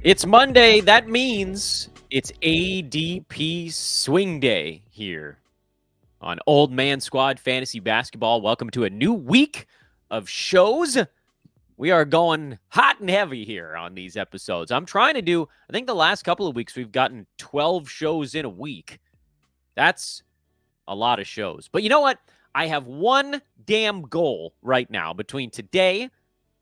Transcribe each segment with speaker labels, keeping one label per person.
Speaker 1: It's Monday. That means it's ADP Swing Day here on Old Man Squad Fantasy Basketball. Welcome to a new week of shows. We are going hot and heavy here on these episodes. I think the last couple of weeks we've gotten 12 shows in a week. That's a lot of shows. But you know what? I have one damn goal right now between today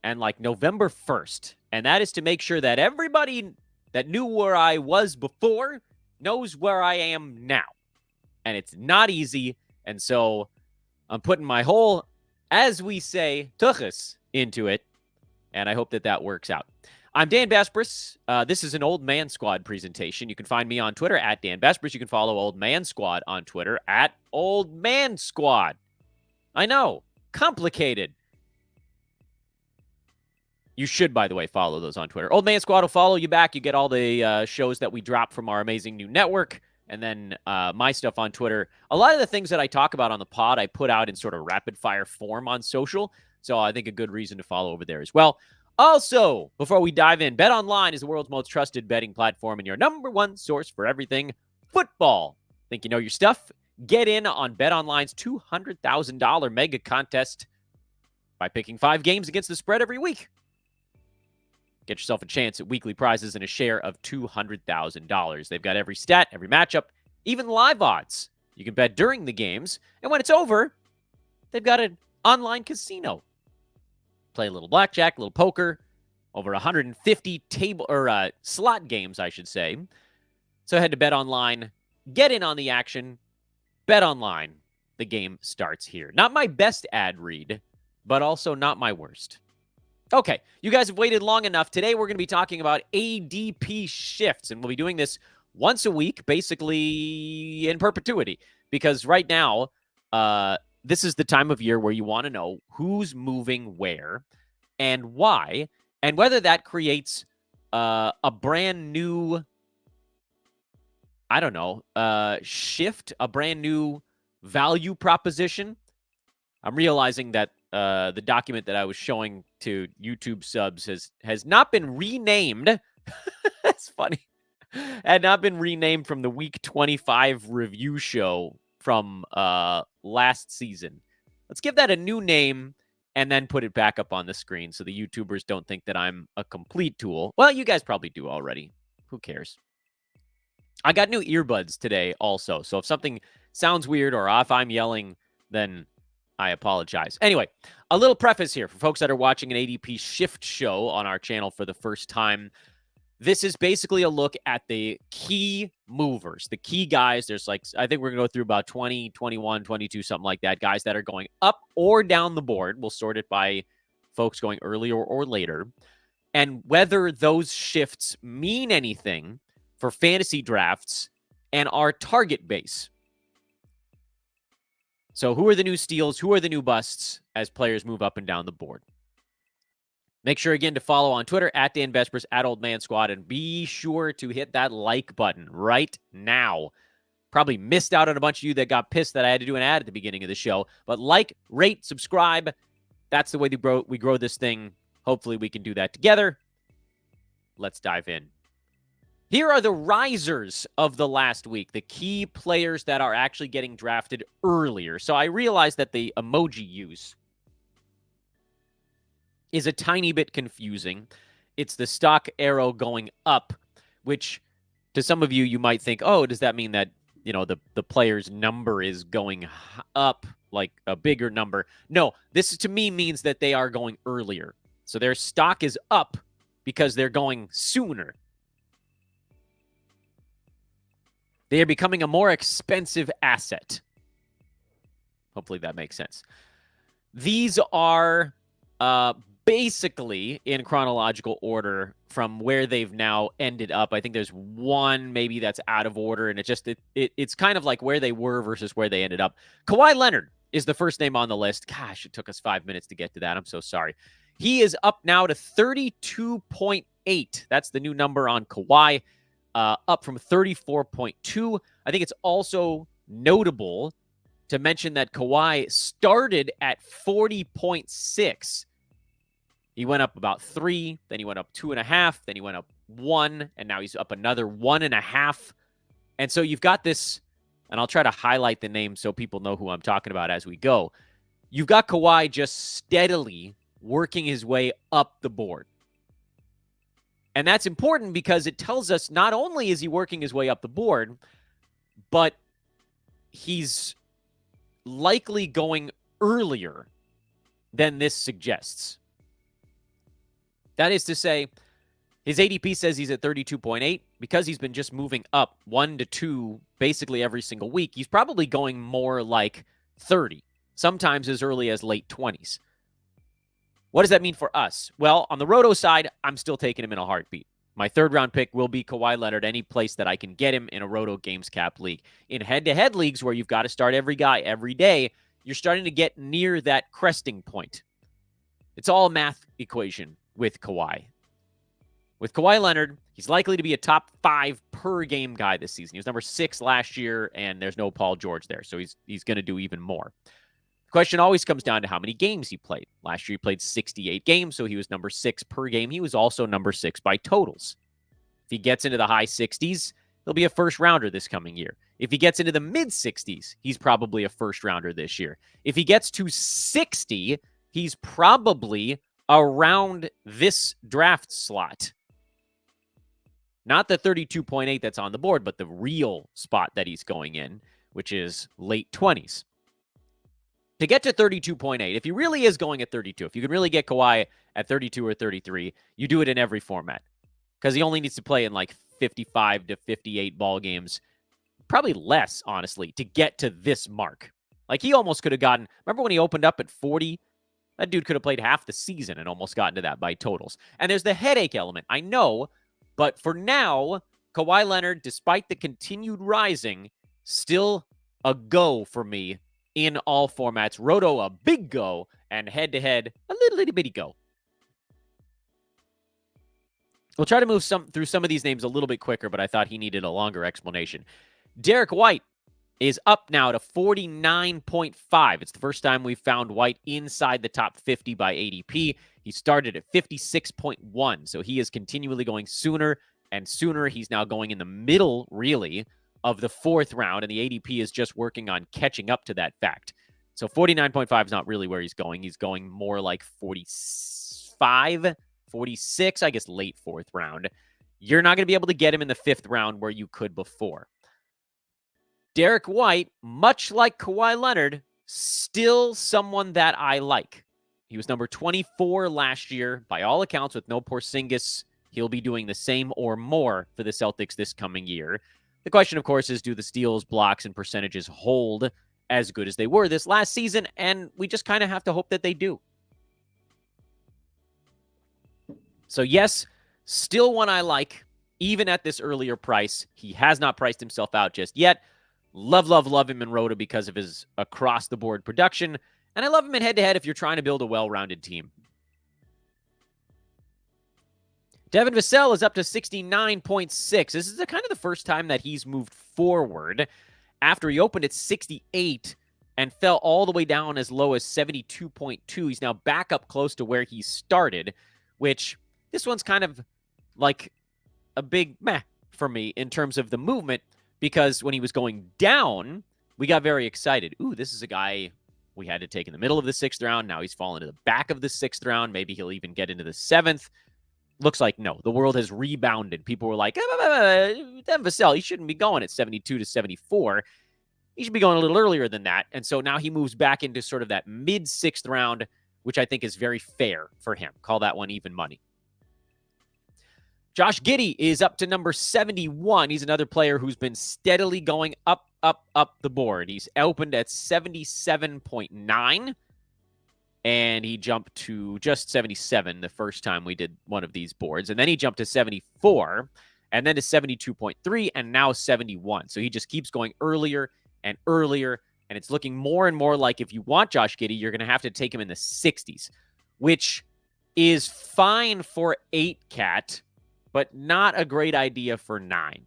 Speaker 1: and like November 1st. And that is to make sure that everybody that knew where I was before knows where I am now. And it's not easy. And so I'm putting my whole, as we say, tuchus into it. And I hope that that works out. I'm Dan Vespris. This is an Old Man Squad presentation. You can find me on Twitter at Dan Vespris. You can follow Old Man Squad on Twitter at Old Man Squad. I know, complicated. You should, by the way, follow those on Twitter. Old Man Squad will follow you back. You get all the shows that we drop from our amazing new network. And then my stuff on Twitter. A lot of the things that I talk about on the pod, I put out in sort of rapid-fire form on social. So I think a good reason to follow over there as well. Also, before we dive in, BetOnline is the world's most trusted betting platform and your number one source for everything football. Think you know your stuff? Get in on BetOnline's $200,000 mega contest by picking 5 games against the spread every week. Get yourself a chance at weekly prizes and a share of $200,000. They've got every stat, every matchup, even live odds. You can bet during the games, and when it's over, they've got an online casino. Play a little blackjack, a little poker, over 150 slot games, I should say. So head to BetOnline, get in on the action. BetOnline, the game starts here. Not my best ad read, but also not my worst. Okay, you guys have waited long enough. Today we're going to be talking about ADP shifts, and we'll be doing this once a week, basically in perpetuity, because right now, this is the time of year where you want to know who's moving where and why, and whether that creates a brand new, shift, a brand new value proposition. I'm realizing that the document that I was showing to YouTube subs has not been renamed. That's funny. Had not been renamed from the Week 25 review show from last season. Let's give that a new name and then put it back up on the screen so the YouTubers don't think that I'm a complete tool. Well, you guys probably do already. Who cares? I got new earbuds today also, so if something sounds weird or if I'm yelling, then I apologize. Anyway, a little preface here for folks that are watching an ADP shift show on our channel for the first time. This is basically a look at the key movers, the key guys. There's I think we're going to go through about 20, 21, 22, something like that. Guys that are going up or down the board. We'll sort it by folks going earlier or later. And whether those shifts mean anything for fantasy drafts and our target base. So who are the new steals? Who are the new busts as players move up and down the board? Make sure, again, to follow on Twitter at Dan Vespris, at Old Man Squad, and be sure to hit that like button right now. Probably missed out on a bunch of you that got pissed that I had to do an ad at the beginning of the show. But like, rate, subscribe. That's the way we grow this thing. Hopefully we can do that together. Let's dive in. Here are the risers of the last week, the key players that are actually getting drafted earlier. So I realize that the emoji use is a tiny bit confusing. It's the stock arrow going up, which to some of you, you might think, oh, does that mean that, the player's number is going up, like a bigger number? No, this to me means that they are going earlier. So their stock is up because they're going sooner. They are becoming a more expensive asset. Hopefully that makes sense. These are basically in chronological order from where they've now ended up. I think there's one maybe that's out of order, and it's kind of like where they were versus where they ended up. Kawhi Leonard is the first name on the list. Gosh, it took us 5 minutes to get to that. I'm so sorry. He is up now to 32.8. That's the new number on Kawhi. Up from 34.2. I think it's also notable to mention that Kawhi started at 40.6. He went up about 3, then he went up 2.5, then he went up 1, and now he's up another 1.5. And so you've got this, and I'll try to highlight the name so people know who I'm talking about as we go. You've got Kawhi just steadily working his way up the board. And that's important because it tells us not only is he working his way up the board, but he's likely going earlier than this suggests. That is to say, his ADP says he's at 32.8. Because he's been just moving up 1 to 2 basically every single week, he's probably going more like 30, sometimes as early as late 20s. What does that mean for us? Well, on the Roto side, I'm still taking him in a heartbeat. My third-round pick will be Kawhi Leonard any place that I can get him in a Roto Games Cap league. In head-to-head leagues where you've got to start every guy every day, you're starting to get near that cresting point. It's all a math equation with Kawhi. With Kawhi Leonard, he's likely to be a top 5 per game guy this season. He was number 6 last year, and there's no Paul George there, so he's going to do even more. The question always comes down to how many games he played. Last year he played 68 games, so he was number 6 per game. He was also number 6 by totals. If he gets into the high 60s, he'll be a first-rounder this coming year. If he gets into the mid-60s, he's probably a first-rounder this year. If he gets to 60, he's probably around this draft slot. Not the 32.8 that's on the board, but the real spot that he's going in, which is late 20s. To get to 32.8, if he really is going at 32, if you can really get Kawhi at 32 or 33, you do it in every format. Because he only needs to play in like 55 to 58 ball games, probably less, honestly, to get to this mark. Like, he almost could have gotten, remember when he opened up at 40? That dude could have played half the season and almost gotten to that by totals. And there's the headache element, I know. But for now, Kawhi Leonard, despite the continued rising, still a go for me in all formats. Roto, a big go, and head-to-head, a little bitty go. We'll try to move through some of these names a little bit quicker, but I thought he needed a longer explanation. Derek White is up now to 49.5. It's the first time we've found White inside the top 50 by ADP. He started at 56.1, so he is continually going sooner and sooner. He's now going in the middle, really, of the 4th round, and the ADP is just working on catching up to that fact. So 49.5 is not really where he's going. He's going more like 45, 46, I guess late 4th round. You're not going to be able to get him in the 5th round where you could before. Derek White, much like Kawhi Leonard, still someone that I like. He was number 24 last year. By all accounts, with no Porzingis, he'll be doing the same or more for the Celtics this coming year. The question, of course, is do the steals, blocks, and percentages hold as good as they were this last season? And we just kind of have to hope that they do. So yes, still one I like, even at this earlier price. He has not priced himself out just yet. Love him in Roto because of his across-the-board production. And I love him in head-to-head if you're trying to build a well-rounded team. Devin Vassell is up to 69.6. This is kind of the first time that he's moved forward after he opened at 68 and fell all the way down as low as 72.2. He's now back up close to where he started, which this one's kind of like a big meh for me in terms of the movement, because when he was going down, we got very excited. Ooh, this is a guy we had to take in the middle of the 6th round. Now he's fallen to the back of the 6th round. Maybe he'll even get into the 7th. Looks like no. The world has rebounded. People were like, Devin Vassell, he shouldn't be going at 72 to 74. He should be going a little earlier than that. And so now he moves back into sort of that mid-6th round, which I think is very fair for him. Call that one even money. Josh Giddey is up to number 71. He's another player who's been steadily going up the board. He's opened at 77.9, and he jumped to just 77 the first time we did one of these boards. And then he jumped to 74, and then to 72.3, and now 71. So he just keeps going earlier and earlier, and it's looking more and more like if you want Josh Giddey, you're going to have to take him in the 60s, which is fine for 8-cat, but not a great idea for 9.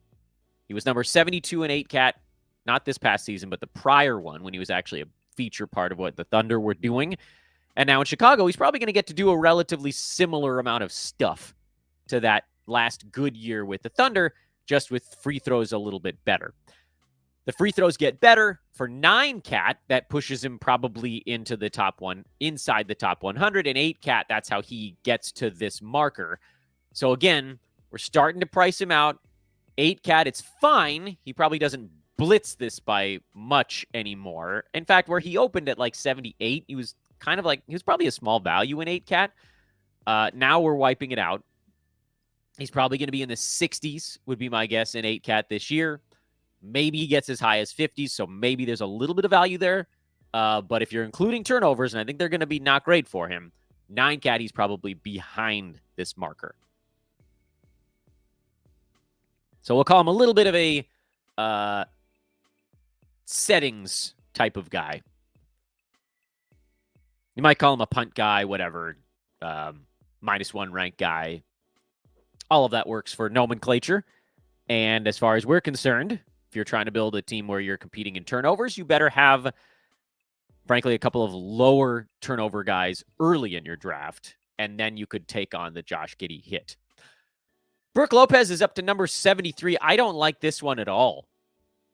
Speaker 1: He was number 72 in 8-cat, not this past season, but the prior one when he was actually a feature part of what the Thunder were doing. And now in Chicago, he's probably going to get to do a relatively similar amount of stuff to that last good year with the Thunder, just with free throws a little bit better. The free throws get better for 9 Cat. That pushes him probably into the top one, inside the top 100. And 8 Cat, that's how he gets to this marker. So again, we're starting to price him out. 8 Cat, it's fine. He probably doesn't blitz this by much anymore. In fact, where he opened at like 78, he was probably a small value in 8 Cat. Now we're wiping it out. He's probably going to be in the 60s, would be my guess, in 8 Cat this year. Maybe he gets as high as 50s, so maybe there's a little bit of value there. But if you're including turnovers, and I think they're going to be not great for him, 9 Cat, he's probably behind this marker. So we'll call him a little bit of a settings type of guy. You might call him a punt guy, whatever. -1 rank guy. All of that works for nomenclature. And as far as we're concerned, if you're trying to build a team where you're competing in turnovers, you better have, frankly, a couple of lower turnover guys early in your draft, and then you could take on the Josh Giddey hit. Brook Lopez is up to number 73. I don't like this one at all.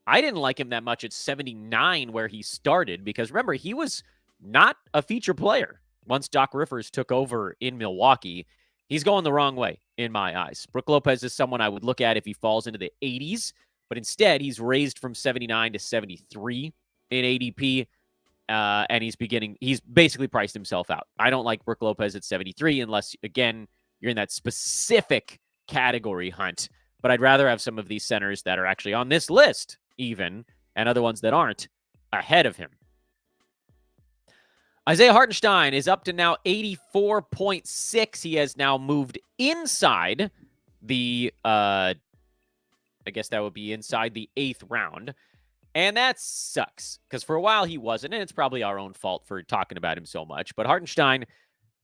Speaker 1: I didn't like him that much at 79 where he started because, remember, he was not a feature player once Doc Rivers took over in Milwaukee. He's going the wrong way in my eyes. Brook Lopez is someone I would look at if he falls into the 80s, but instead he's raised from 79 to 73 in ADP, and he's basically priced himself out. I don't like Brook Lopez at 73 unless, again, you're in that specific category hunt, but I'd rather have some of these centers that are actually on this list even, and other ones that aren't, ahead of him. Isaiah Hartenstein is up to now 84.6. He has now moved inside the, I guess that would be inside the 8th round. And that sucks because for a while he wasn't, and it's probably our own fault for talking about him so much. But Hartenstein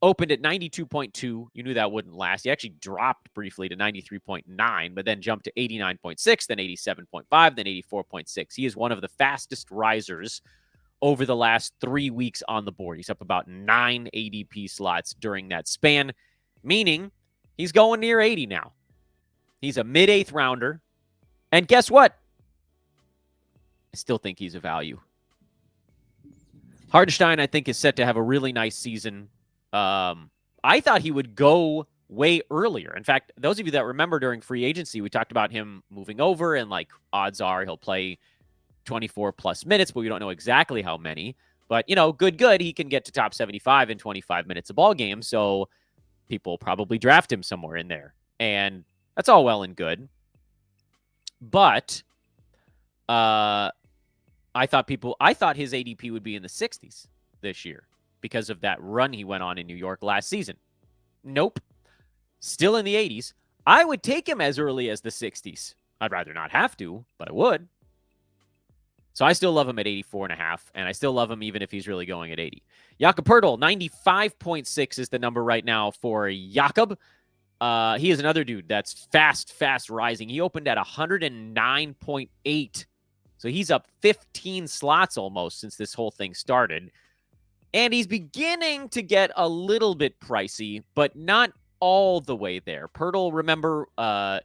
Speaker 1: opened at 92.2. You knew that wouldn't last. He actually dropped briefly to 93.9, but then jumped to 89.6, then 87.5, then 84.6. He is one of the fastest risers over the last 3 weeks on the board. He's up about 9 ADP slots during that span, meaning he's going near 80 now. He's a mid-8th rounder. And guess what? I still think he's a value. Hartenstein, I think, is set to have a really nice season. I thought he would go way earlier. In fact, those of you that remember during free agency, we talked about him moving over, and like odds are he'll play 24 plus minutes, but we don't know exactly how many. But, good. He can get to top 75 in 25 minutes a ball game. So people probably draft him somewhere in there. And that's all well and good. But I thought his ADP would be in the 60s this year because of that run he went on in New York last season. Nope. Still in the 80s. I would take him as early as the 60s. I'd rather not have to, but I would. So I still love him at 84.5, and I still love him even if he's really going at 80. Jakob Poeltl, 95.6 is the number right now for Jakob. He is another dude that's fast rising. He opened at 109.8. So he's up 15 slots almost since this whole thing started. And he's beginning to get a little bit pricey, but not all the way there. Poeltl, remember,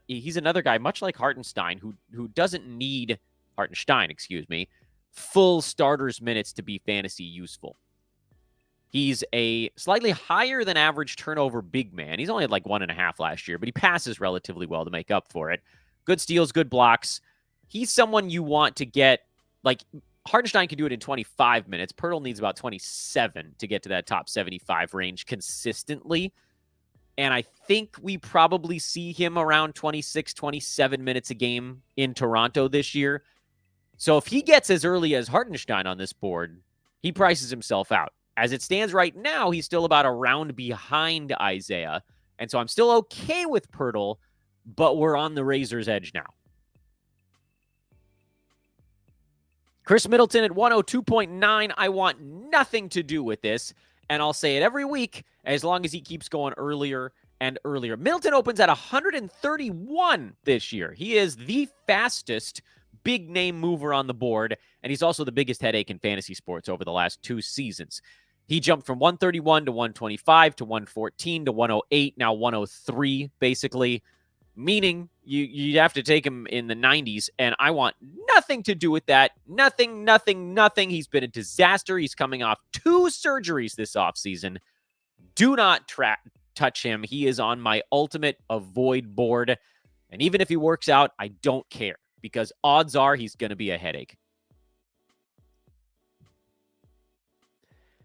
Speaker 1: he's another guy, much like Hartenstein, who doesn't need full starters minutes to be fantasy useful. He's a slightly higher than average turnover big man. He's only had like 1.5 last year, but he passes relatively well to make up for it. Good steals, good blocks. He's someone you want to get, like Hartenstein can do it in 25 minutes. Poeltl needs about 27 to get to that top 75 range consistently. And I think we probably see him around 26, 27 minutes a game in Toronto this year. So if he gets as early as Hartenstein on this board, he prices himself out. As it stands right now, he's still about a round behind Isaiah. And so I'm still okay with Poeltl, but we're on the razor's edge now. Chris Middleton at 102.9. I want nothing to do with this. And I'll say it every week as long as he keeps going earlier and earlier. Middleton opens at 131 this year. He is the fastest big name mover on the board, and he's also the biggest headache in fantasy sports over the last 2 seasons. He jumped from 131 to 125 to 114 to 108, now 103, basically. meaning you'd have to take him in the 90s, and I want nothing to do with that. Nothing, nothing, nothing. He's been a disaster. He's coming off 2 surgeries this offseason. Do not touch him. He is on my ultimate avoid board, and even if he works out, I don't care, because odds are he's going to be a headache.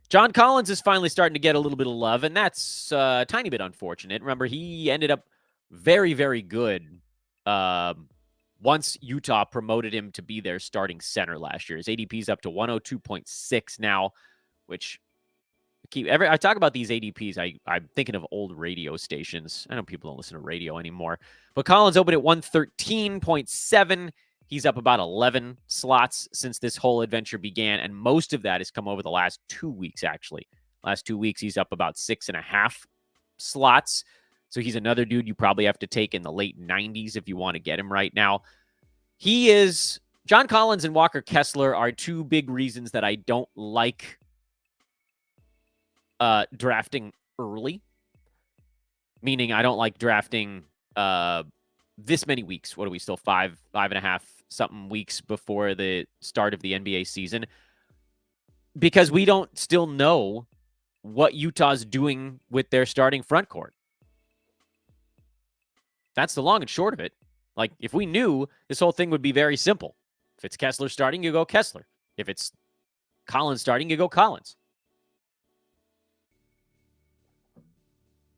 Speaker 1: John Collins is finally starting to get a little bit of love, and that's a tiny bit unfortunate. Remember, he ended up very, very good once Utah promoted him to be their starting center last year. His ADP is up to 102.6 now, which I talk about these ADPs. I'm thinking of old radio stations. I know people don't listen to radio anymore, but Collins opened at 113.7. He's up about 11 slots since this whole adventure began, and most of that has come over the last 2 weeks, actually. Last 2 weeks, he's up about 6.5 slots. So he's another dude you probably have to take in the late 90s if you want to get him right now. John Collins and Walker Kessler are 2 big reasons that I don't like drafting early. Meaning I don't like drafting this many weeks. What are we still? 5.5 something weeks before the start of the NBA season, because we don't still know what Utah's doing with their starting front court. That's the long and short of it. Like, if we knew, this whole thing would be very simple. If it's Kessler starting, you go Kessler. If it's Collins starting, you go Collins.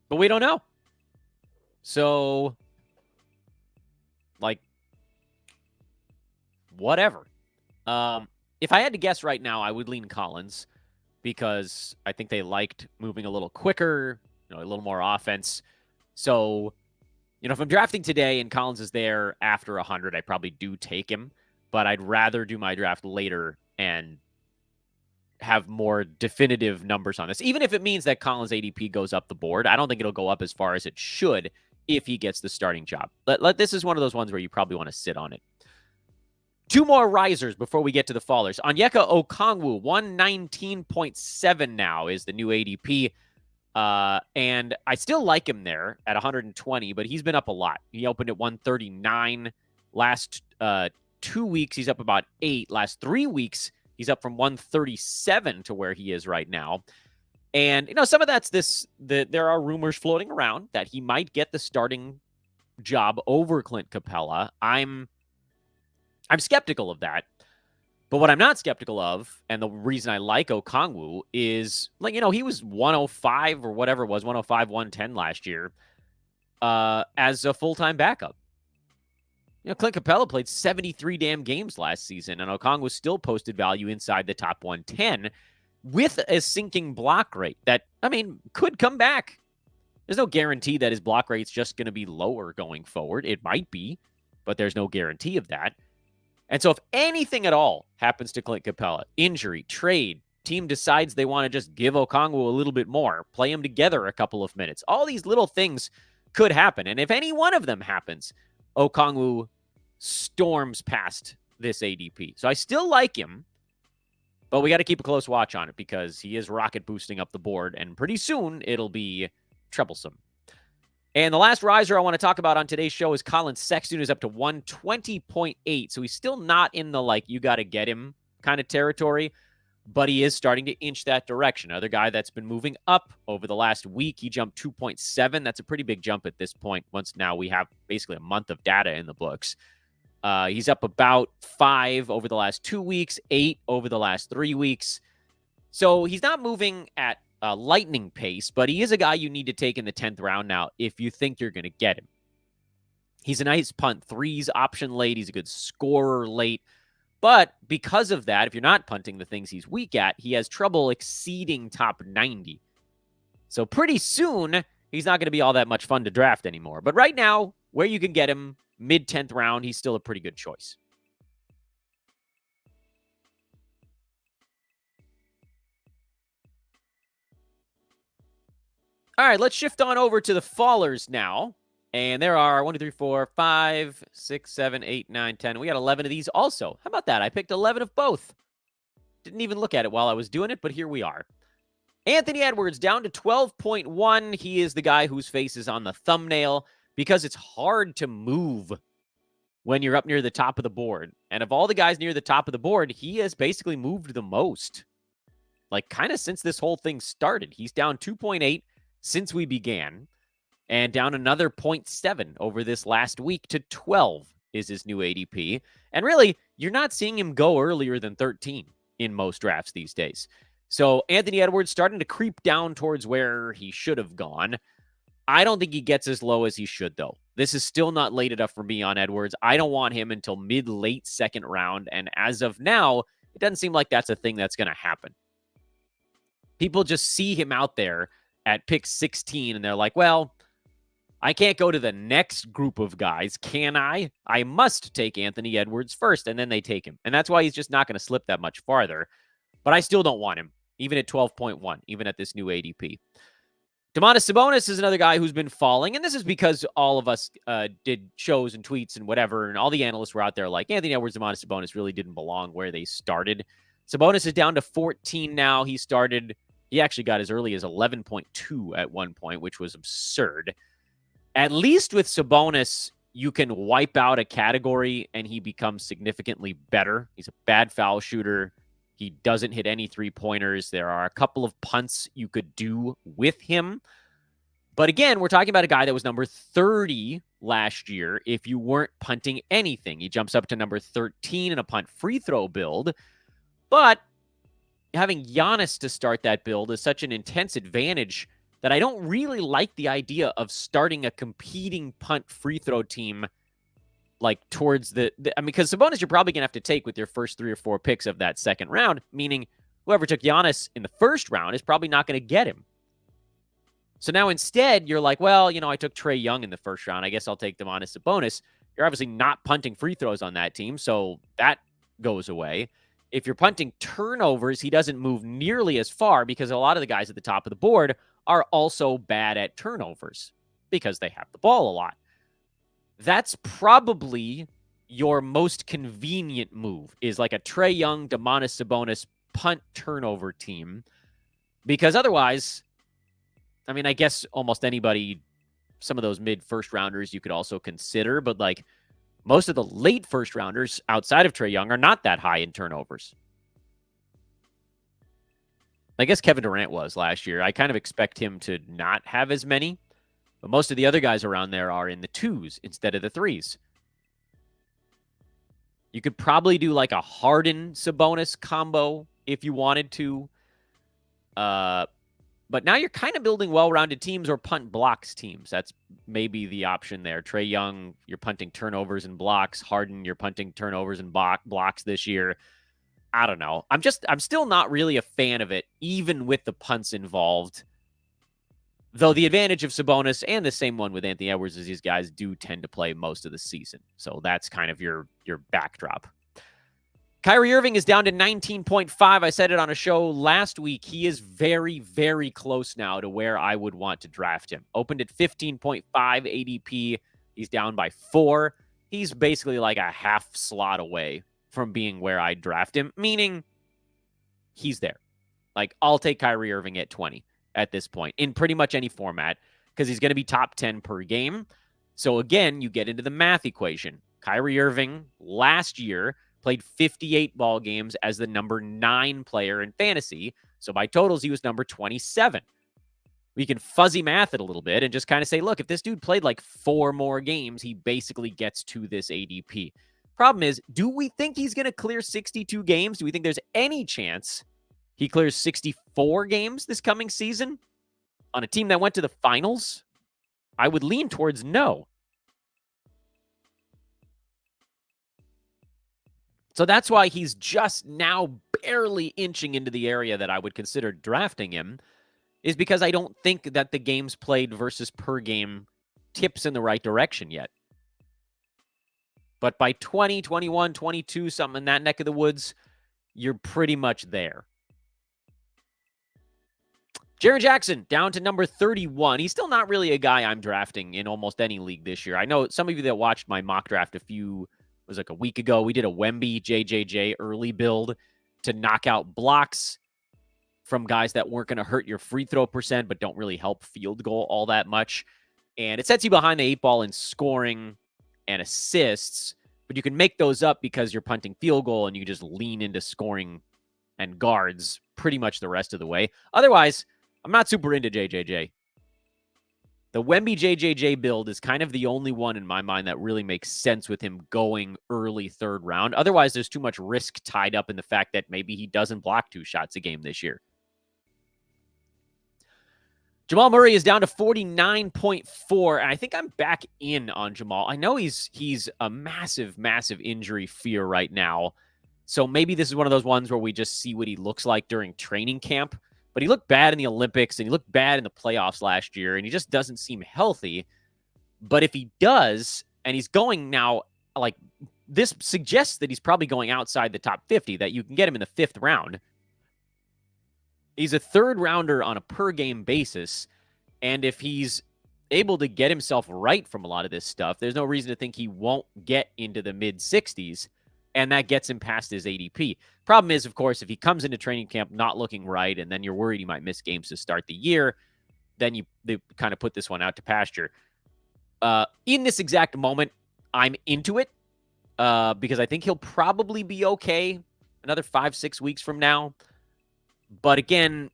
Speaker 1: But we don't know. So, like, whatever. If I had to guess right now, I would lean Collins, because I think they liked moving a little quicker, a little more offense. So, if I'm drafting today and Collins is there after 100, I probably do take him. But I'd rather do my draft later and have more definitive numbers on this. Even if it means that Collins' ADP goes up the board, I don't think it'll go up as far as it should if he gets the starting job. This is one of those ones where you probably want to sit on it. 2 more risers before we get to the fallers. Onyeka Okongwu, 119.7 now is the new ADP. And I still like him there at 120, but he's been up a lot. He opened at 139 last 2 weeks. He's up about 8. Last 3 weeks, he's up from 137 to where he is right now. And, some of that's there are rumors floating around that he might get the starting job over Clint Capella. I'm skeptical of that. But what I'm not skeptical of, and the reason I like Okongwu, is, he was 105 or whatever it was, 105, 110 last year as a full-time backup. Clint Capella played 73 damn games last season, and Okongwu still posted value inside the top 110 with a sinking block rate that, could come back. There's no guarantee that his block rate's just going to be lower going forward. It might be, but there's no guarantee of that. And so if anything at all happens to Clint Capella, injury, trade, team decides they want to just give Okongwu a little bit more, play him together a couple of minutes, all these little things could happen. And if any one of them happens, Okongwu storms past this ADP. So I still like him, but we got to keep a close watch on it, because he is rocket boosting up the board, and pretty soon it'll be troublesome. And the last riser I want to talk about on today's show is Colin Sexton, who's up to 120.8. So he's still not in the, you got to get him kind of territory, but he is starting to inch that direction. Another guy that's been moving up over the last week. He jumped 2.7. That's a pretty big jump at this point, once now we have basically a month of data in the books. He's up about 5 over the last 2 weeks, 8 over the last 3 weeks. So he's not moving at lightning pace, but he is a guy you need to take in the 10th round now if you think you're going to get him. He's a nice punt threes option late. He's a good scorer late. But because of that, if you're not punting the things he's weak at, he has trouble exceeding top 90. So pretty soon, he's not going to be all that much fun to draft anymore. But right now, where you can get him mid-10th round, he's still a pretty good choice. All right, let's shift on over to the fallers now. And there are 1, 2, 3, 4, 5, 6, 7, 8, 9, 10. We got 11 of these also. How about that? I picked 11 of both. Didn't even look at it while I was doing it, but here we are. Anthony Edwards down to 12.1. He is the guy whose face is on the thumbnail. because it's hard to move when you're up near the top of the board. And of all the guys near the top of the board, he has basically moved the most. Like, kind of since this whole thing started. He's down 2.8 since we began, and down another 0.7 over this last week to 12 is his new ADP. And really, you're not seeing him go earlier than 13 in most drafts these days. So Anthony Edwards starting to creep down towards where he should have gone. I don't think he gets as low as he should, though. This is still not late enough for me on Edwards. I don't want him until mid-late second round, and as of now, it doesn't seem like that's a thing that's going to happen. People just see him out there at pick 16, and they're like, well, I can't go to the next group of guys, can I? I must take Anthony Edwards first, and then they take him. And that's why he's just not going to slip that much farther. But I still don't want him, even at 12.1, even at this new ADP. Domantas Sabonis is another guy who's been falling, and this is because all of us did shows and tweets and whatever, and all the analysts were out there like, Anthony Edwards, Domantas Sabonis really didn't belong where they started. Sabonis is down to 14 now. He actually got as early as 11.2 at one point, which was absurd. At least with Sabonis, you can wipe out a category and he becomes significantly better. He's a bad foul shooter. He doesn't hit any three-pointers. There are a couple of punts you could do with him. But again, we're talking about a guy that was number 30 last year if you weren't punting anything. He jumps up to number 13 in a punt free throw build. But having Giannis to start that build is such an intense advantage that I don't really like the idea of starting a competing punt free throw team like towards because Sabonis you're probably going to have to take with your first 3 or 4 picks of that second round, meaning whoever took Giannis in the first round is probably not going to get him. So now instead, you're like, well, I took Trey Young in the first round. I guess I'll take Domantas Sabonis. You're obviously not punting free throws on that team, so that goes away. If you're punting turnovers, he doesn't move nearly as far because a lot of the guys at the top of the board are also bad at turnovers because they have the ball a lot. That's probably your most convenient move is like a Trey Young, Domantas Sabonis punt turnover team. Because otherwise, I guess almost anybody, some of those mid-first rounders you could also consider, but like most of the late first rounders outside of Trey Young are not that high in turnovers. I guess Kevin Durant was last year. I kind of expect him to not have as many. But most of the other guys around there are in the 2s instead of the 3s. You could probably do like a Harden-Sabonis combo if you wanted to. But now you're kind of building well-rounded teams or punt blocks teams. That's maybe the option there. Trey Young, you're punting turnovers and blocks. Harden, you're punting turnovers and blocks this year. I don't know. I'm still not really a fan of it, even with the punts involved. Though the advantage of Sabonis and the same one with Anthony Edwards is these guys do tend to play most of the season. So that's kind of your backdrop. Kyrie Irving is down to 19.5. I said it on a show last week. He is very, very close now to where I would want to draft him. Opened at 15.5 ADP. He's down by 4. He's basically like a half slot away from being where I draft him, meaning he's there. Like, I'll take Kyrie Irving at 20. At this point in pretty much any format because he's going to be top 10 per game. So again, you get into the math equation. Kyrie Irving last year played 58 ball games as the number 9 player in fantasy. So by totals, he was number 27. We can fuzzy math it a little bit and just kind of say, look, if this dude played like 4 more games, he basically gets to this ADP. Problem is, do we think he's going to clear 62 games? Do we think there's any chance he clears 64 games this coming season on a team that went to the finals? I would lean towards no. So that's why he's just now barely inching into the area that I would consider drafting him, is because I don't think that the games played versus per game tips in the right direction yet. But by 20, 21, 22, something in that neck of the woods, you're pretty much there. Jaren Jackson down to number 31. He's still not really a guy I'm drafting in almost any league this year. I know some of you that watched my mock draft a week ago. We did a Wemby JJJ early build to knock out blocks from guys that weren't going to hurt your free throw percent, but don't really help field goal all that much. And it sets you behind the 8 ball in scoring and assists, but you can make those up because you're punting field goal and you just lean into scoring and guards pretty much the rest of the way. Otherwise, I'm not super into JJJ. The Wemby JJJ build is kind of the only one in my mind that really makes sense with him going early 3rd round. Otherwise, there's too much risk tied up in the fact that maybe he doesn't block 2 shots a game this year. Jamal Murray is down to 49.4, and I think I'm back in on Jamal. I know he's a massive, massive injury fear right now, so maybe this is one of those ones where we just see what he looks like during training camp. But he looked bad in the Olympics, and he looked bad in the playoffs last year, and he just doesn't seem healthy. But if he does, and he's going now, like, this suggests that he's probably going outside the top 50, that you can get him in the 5th round. He's a 3rd rounder on a per-game basis, and if he's able to get himself right from a lot of this stuff, there's no reason to think he won't get into the mid-60s, and that gets him past his ADP. Problem is, of course, if he comes into training camp not looking right, and then you're worried he might miss games to start the year, then they kind of put this one out to pasture. In this exact moment, I'm into it because I think he'll probably be okay another 5-6 weeks from now. But again,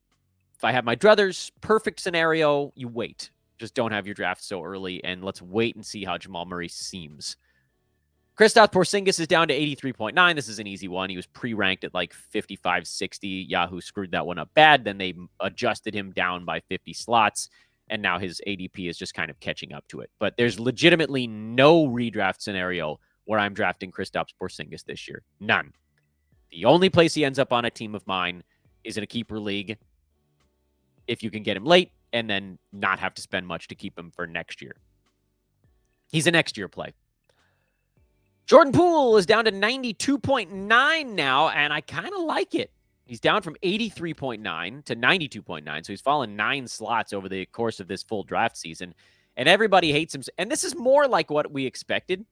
Speaker 1: if I have my druthers, perfect scenario, you wait. Just don't have your draft so early, and let's wait and see how Jamal Murray seems. Kristaps Porzingis is down to 83.9. This is an easy one. He was pre-ranked at like 55, 60. Yahoo screwed that one up bad. Then they adjusted him down by 50 slots, and now his ADP is just kind of catching up to it. But there's legitimately no redraft scenario where I'm drafting Kristaps Porzingis this year. None. The only place he ends up on a team of mine is in a keeper league if you can get him late and then not have to spend much to keep him for next year. He's a next year play. Jordan Poole is down to 92.9 now, and I kind of like it. He's down from 83.9 to 92.9, so he's fallen 9 slots over the course of this full draft season, and everybody hates him. And this is more like what we expected.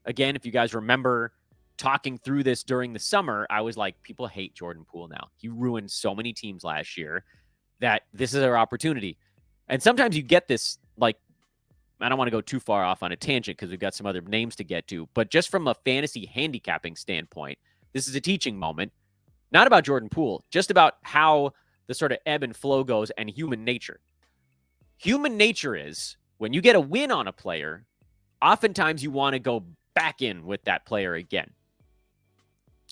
Speaker 1: Again, if you guys remember talking through this during the summer, I was like, people hate Jordan Poole now. He ruined so many teams last year that this is our opportunity. And sometimes you get this, like, I don't want to go too far off on a tangent because we've got some other names to get to, but just from a fantasy handicapping standpoint, this is a teaching moment, not about Jordan Poole, just about how the sort of ebb and flow goes and human nature. Human nature is when you get a win on a player, oftentimes you want to go back in with that player again.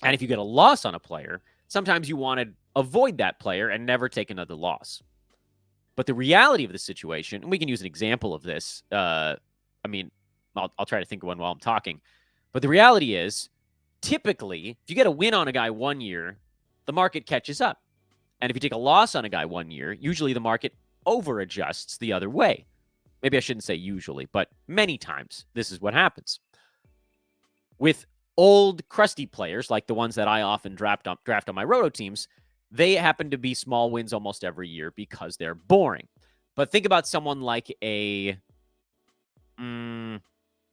Speaker 1: And if you get a loss on a player, sometimes you want to avoid that player and never take another loss. But the reality of the situation, and we can use an example of this. I'll try to think of one while I'm talking. But the reality is, typically, if you get a win on a guy 1 year, the market catches up. And if you take a loss on a guy 1 year, usually the market over-adjusts the other way. Maybe I shouldn't say usually, but many times this is what happens. With old, crusty players, like the ones that I often draft on my roto teams, they happen to be small wins almost every year because they're boring. But think about someone like a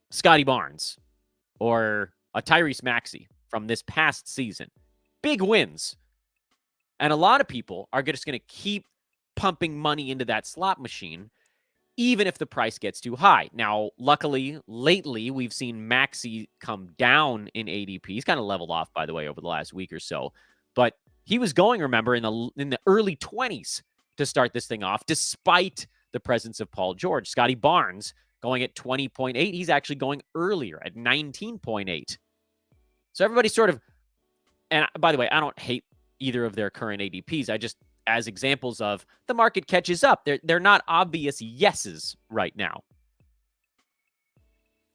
Speaker 1: Scotty Barnes or a Tyrese Maxiell from this past season. Big wins. And a lot of people are just going to keep pumping money into that slot machine, even if the price gets too high. Now, luckily, lately, we've seen Maxey come down in ADP. He's kind of leveled off, by the way, over the last week or so. But he was going, remember, in the early 20s to start this thing off, despite the presence of Paul George. Scotty Barnes going at 20.8. He's actually going earlier at 19.8. So everybody sort of, and by the way, I don't hate either of their current ADPs. I just, as examples of the market catches up. They're not obvious yeses right now.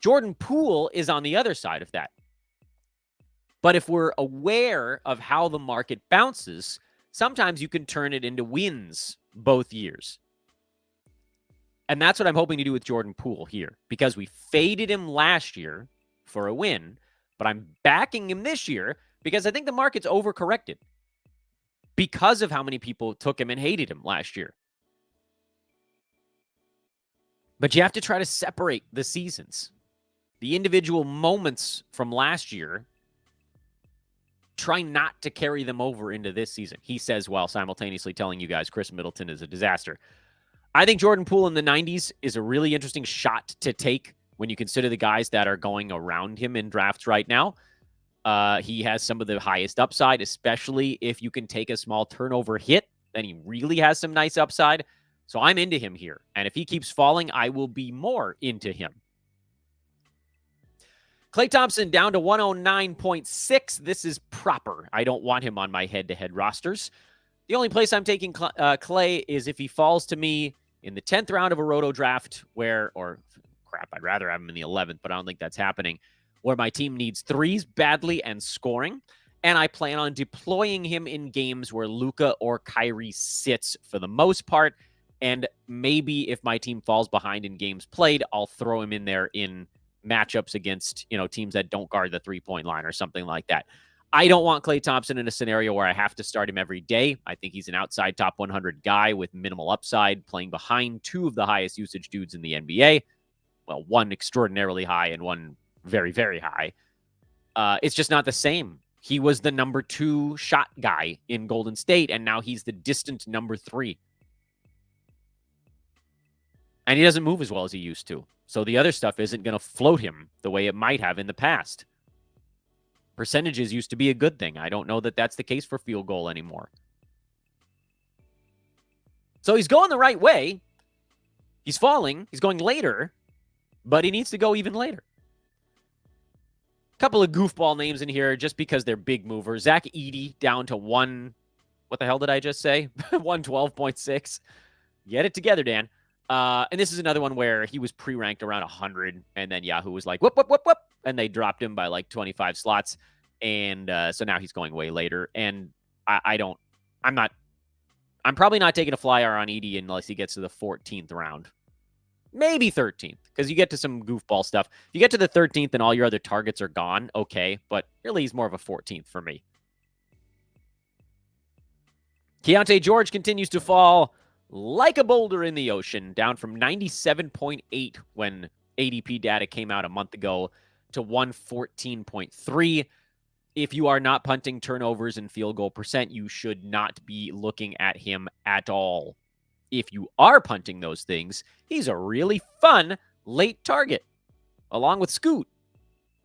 Speaker 1: Jordan Poole is on the other side of that. But if we're aware of how the market bounces, sometimes you can turn it into wins both years. And that's what I'm hoping to do with Jordan Poole here, because we faded him last year for a win, but I'm backing him this year because I think the market's overcorrected because of how many people took him and hated him last year. But you have to try to separate the seasons. The individual moments from last year, try not to carry them over into this season, he says, while simultaneously telling you guys Chris Middleton is a disaster. I think Jordan Poole in the 90s is a really interesting shot to take when you consider the guys that are going around him in drafts right now. He has some of the highest upside, especially if you can take a small turnover hit. Then he really has some nice upside. So I'm into him here. And if he keeps falling, I will be more into him. Klay Thompson down to 109.6. This is proper. I don't want him on my head-to-head rosters. The only place I'm taking Klay is if he falls to me in the 10th round of a roto draft I'd rather have him in the 11th, but I don't think that's happening, where my team needs threes badly and scoring, and I plan on deploying him in games where Luka or Kyrie sits for the most part, and maybe if my team falls behind in games played, I'll throw him in there in matchups against, teams that don't guard the three-point line or something like that. I don't want Klay Thompson in a scenario where I have to start him every day. I think he's an outside top 100 guy with minimal upside, playing behind two of the highest usage dudes in the NBA. Well, one extraordinarily high and one very, very high. It's just not the same. He was the number 2 shot guy in Golden State, and now he's the distant number 3. And he doesn't move as well as he used to. So the other stuff isn't going to float him the way it might have in the past. Percentages used to be a good thing. I don't know that that's the case for field goal anymore. So he's going the right way. He's falling. He's going later. But he needs to go even later. A couple of goofball names in here just because they're big movers. Zach Edey down to what the hell did I just say? 112.6. Get it together, Dan. And this is another one where he was pre-ranked around 100, and then Yahoo was like, whoop, whoop, whoop, whoop, and they dropped him by like 25 slots. And so now he's going way later. And I'm probably not taking a flyer on Edey unless he gets to the 14th round. Maybe 13th, because you get to some goofball stuff. If you get to the 13th and all your other targets are gone, okay, but really he's more of a 14th for me. Keontae George continues to fall like a boulder in the ocean, down from 97.8 when ADP data came out a month ago to 114.3. If you are not punting turnovers and field goal percent, you should not be looking at him at all. If you are punting those things, he's a really fun late target, along with Scoot.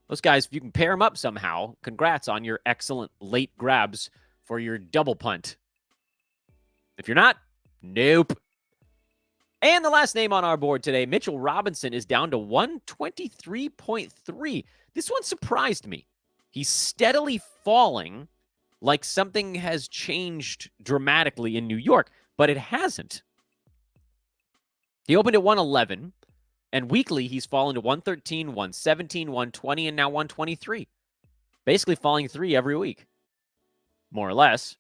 Speaker 1: Those guys, if you can pair them up somehow, congrats on your excellent late grabs for your double punt. If you're not, nope. And the last name on our board today, Mitchell Robinson, is down to 123.3. This one surprised me. He's steadily falling like something has changed dramatically in New York, but it hasn't. He opened at 111, and weekly he's fallen to 113, 117, 120, and now 123. Basically falling 3 every week, more or less.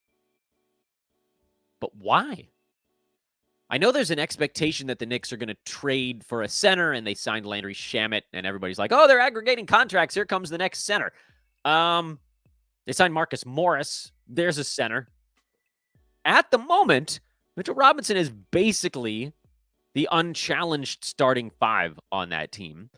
Speaker 1: But why? I know there's an expectation that the Knicks are going to trade for a center, and they signed Landry Shamet, and everybody's like, oh, they're aggregating contracts. Here comes the next center. They signed Marcus Morris. There's a center. At the moment, Mitchell Robinson is basically the unchallenged starting 5 on that team.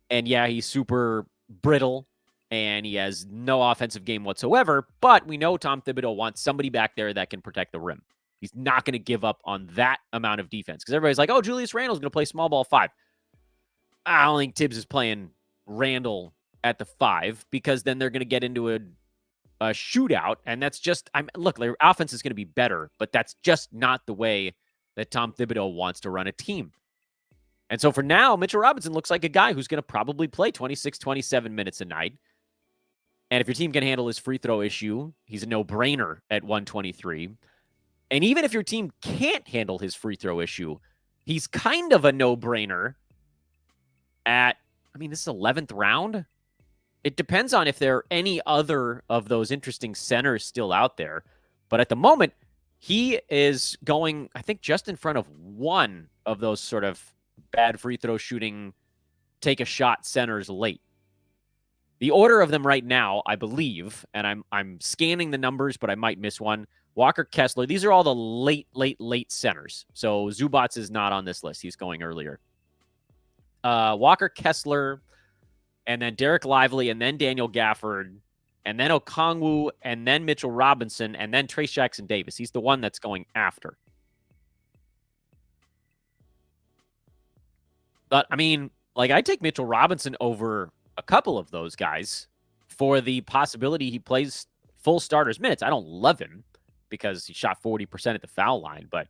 Speaker 1: And yeah, he's super brittle, and he has no offensive game whatsoever, but we know Tom Thibodeau wants somebody back there that can protect the rim. He's not going to give up on that amount of defense, because everybody's like, oh, Julius Randle's going to play small ball 5. I don't think Tibbs is playing Randle at the 5, because then they're going to get into a shootout, and that's just, look, their offense is going to be better, but that's just not the way that Tom Thibodeau wants to run a team. And so for now, Mitchell Robinson looks like a guy who's going to probably play 26, 27 minutes a night. And if your team can handle his free throw issue, he's a no-brainer at 123. And even if your team can't handle his free throw issue, he's kind of a no-brainer at, this is 11th round. It depends on if there are any other of those interesting centers still out there. But at the moment, he is going, I think, just in front of one of those sort of bad free throw shooting, take a shot centers late. The order of them right now, I believe, and I'm scanning the numbers, but I might miss one. Walker Kessler, these are all the late centers. So Zubats is not on this list. He's going earlier. Walker Kessler, and then Derek Lively, and then Daniel Gafford, and then Okongwu, and then Mitchell Robinson, and then Trace Jackson Davis. He's the one that's going after. But, I mean, like, I take Mitchell Robinson over a couple of those guys for the possibility he plays full starters minutes. I don't love him because he shot 40% at the foul line, but it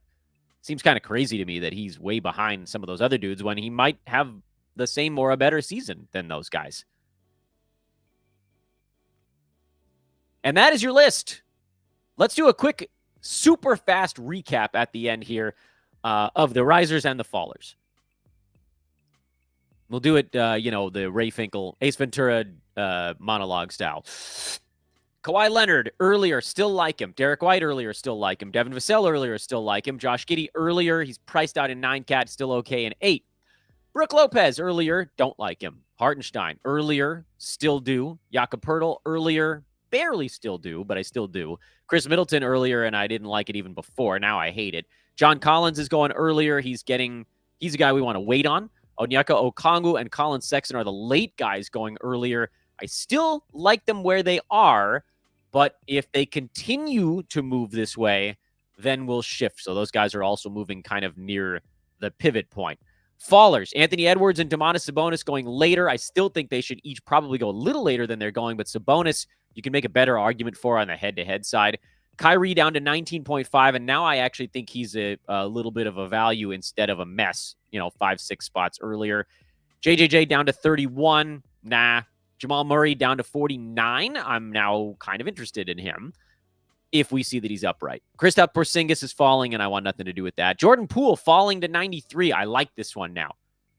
Speaker 1: seems kind of crazy to me that he's way behind some of those other dudes when he might have the same or a better season than those guys. And that is your list. Let's do a quick, super fast recap at the end here of the risers and the fallers. We'll do it, the Ray Finkel, Ace Ventura monologue style. Kawhi Leonard, earlier, still like him. Derek White, earlier, still like him. Devin Vassell, earlier, still like him. Josh Giddey, earlier, he's priced out in 9 cat, still okay in 8. Brook Lopez, earlier, don't like him. Hartenstein, earlier, still do. Jakob Poeltl, earlier, barely still do, but I still do. Chris Middleton, earlier, and I didn't like it even before. Now I hate it. John Collins is going earlier. He's a guy we want to wait on. Onyeka Okongwu and Colin Sexton are the late guys going earlier. I still like them where they are, but if they continue to move this way, then we'll shift. So those guys are also moving kind of near the pivot point. Fallers, Anthony Edwards and Domantas Sabonis going later. I still think they should each probably go a little later than they're going, but Sabonis, you can make a better argument for on the head-to-head side. Kyrie down to 19.5, and now I actually think he's a little bit of a value instead of a mess, 5-6 spots earlier. JJJ down to 31. Nah. Jamal Murray down to 49. I'm now kind of interested in him if we see that he's upright. Kristaps Porzingis is falling, and I want nothing to do with that. Jordan Poole falling to 93. I like this one now.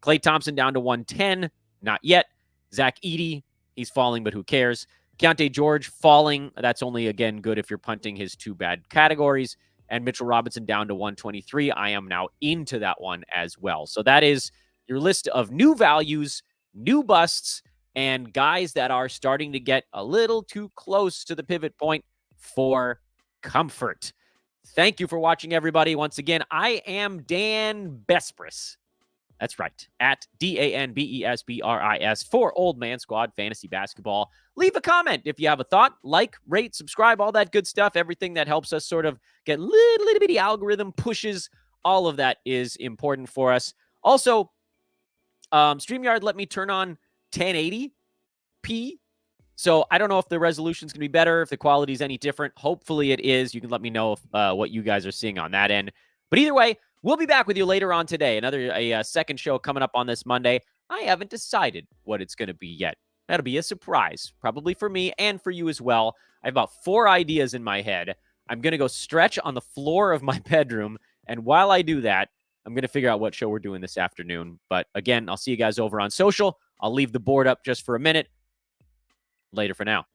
Speaker 1: Klay Thompson down to 110. Not yet. Zach Edey, he's falling, but who cares? Keontae George falling. That's only, again, good if you're punting his 2 bad categories. And Mitchell Robinson down to 123. I am now into that one as well. So that is your list of new values, new busts, and guys that are starting to get a little too close to the pivot point for comfort. Thank you for watching, everybody. Once again, I am Dan Besbris. That's right, at DANBESBRIS for Old Man Squad Fantasy Basketball. Leave a comment if you have a thought. Like, rate, subscribe, all that good stuff. Everything that helps us sort of get little bitty algorithm pushes. All of that is important for us. Also, StreamYard let me turn on 1080p. So I don't know if the resolution's going to be better, if the quality is any different. Hopefully it is. You can let me know if, what you guys are seeing on that end. But either way, we'll be back with you later on today. A second show coming up on this Monday. I haven't decided what it's going to be yet. That'll be a surprise, probably for me and for you as well. I have about 4 ideas in my head. I'm going to go stretch on the floor of my bedroom. And while I do that, I'm going to figure out what show we're doing this afternoon. But again, I'll see you guys over on social. I'll leave the board up just for a minute. Later for now.